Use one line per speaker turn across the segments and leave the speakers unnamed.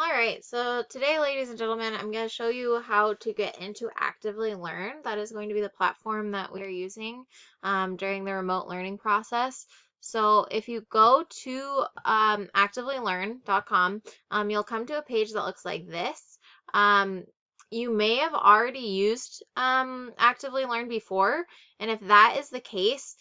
Alright, so today, ladies and gentlemen, I'm going to show you how to get into Actively Learn. That is going to be the platform that we are using during the remote learning process. So if you go to activelylearn.com, you'll come to a page that looks like this. You may have already used Actively Learn before, and if that is the case,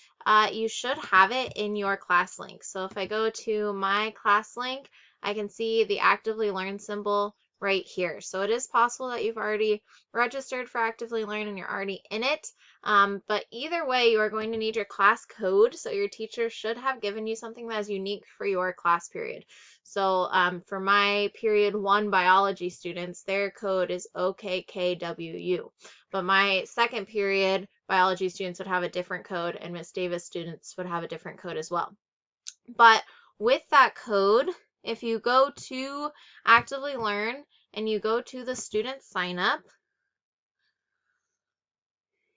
you should have it in your class link. So if I go to my class link, I can see the Actively Learn symbol right here. So it is possible that you've already registered for Actively Learn and you're already in it. But either way, you are going to need your class code. So your teacher should have given you something that is unique for your class period. So for my period 1 biology students, their code is OKKWU. But my second period biology students would have a different code, and Miss Davis students would have a different code as well. But with that code, if you go to Actively Learn and you go to the student sign up,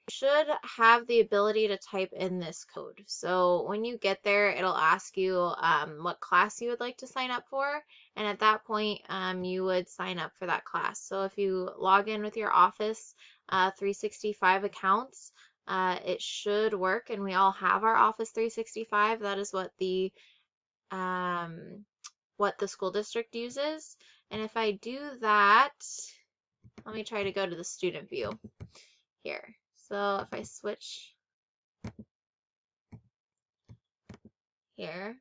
you should have the ability to type in this code. So when you get there, it'll ask you what class you would like to sign up for, and at that point, you would sign up for that class. So if you log in with your Office 365 accounts, it should work, and we all have our Office 365. That is what the school district uses. And if I do that, let me try to go to the student view here. So if I switch here,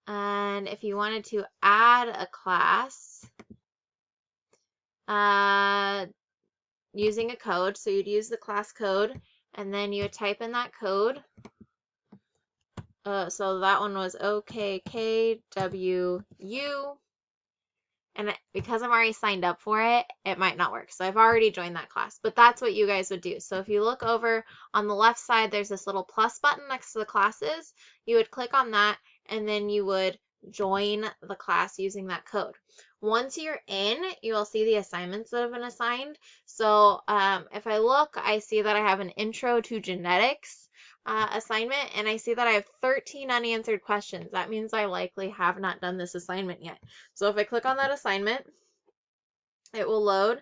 and if you wanted to add a class using a code, so you'd use the class code, and then you would type in that code. So that one was OKKWU. And because I'm already signed up for it, it might not work. So I've already joined that class, but that's what you guys would do. So if you look over on the left side, there's this little plus button next to the classes. You would click on that, and then you would join the class using that code. Once you're in, you will see the assignments that have been assigned. So if I look, I see that I have an Intro to Genetics assignment, and I see that I have 13 unanswered questions. That means I likely have not done this assignment yet. So if I click on that assignment, it will load.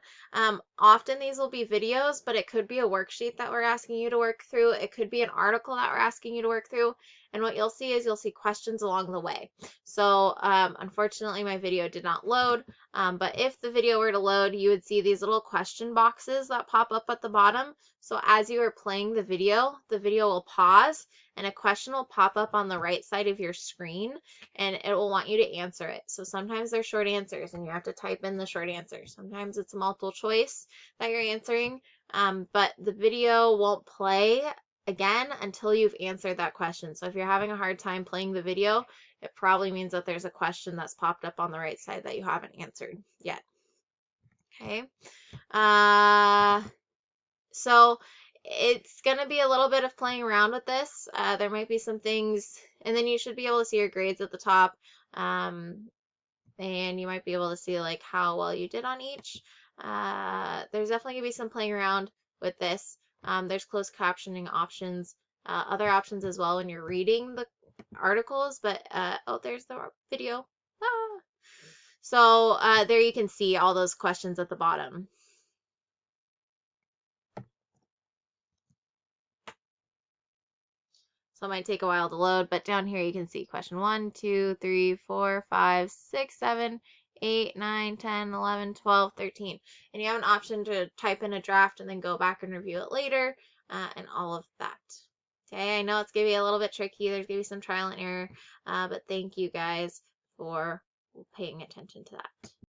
Often these will be videos, but it could be a worksheet that we're asking you to work through. It could be an article that we're asking you to work through. And what you'll see is you'll see questions along the way. So unfortunately, my video did not load. But if the video were to load, you would see these little question boxes that pop up at the bottom. So as you are playing the video will pause, and a question will pop up on the right side of your screen, and it will want you to answer it. So sometimes they're short answers and you have to type in the short answer. Sometimes it's multiple choice that you're answering, but the video won't play again until you've answered that question. So if you're having a hard time playing the video, it probably means that there's a question that's popped up on the right side that you haven't answered yet. Okay. So it's going to be a little bit of playing around with this. There might be some things, and then you should be able to see your grades at the top. And you might be able to see like how well you did on each. There's definitely going to be some playing around with this. There's closed captioning options, other options as well when you're reading the articles, but oh, there's the video. Ah. So there you can see all those questions at the bottom. So it might take a while to load, but down here you can see question 1, 2, 3, 4, 5, 6, 7, 8, 9, 10, 11, 12, 13. And you have an option to type in a draft and then go back and review it later, and all of that. Okay, I know it's going to be a little bit tricky. There's going to be some trial and error, but thank you guys for paying attention to that.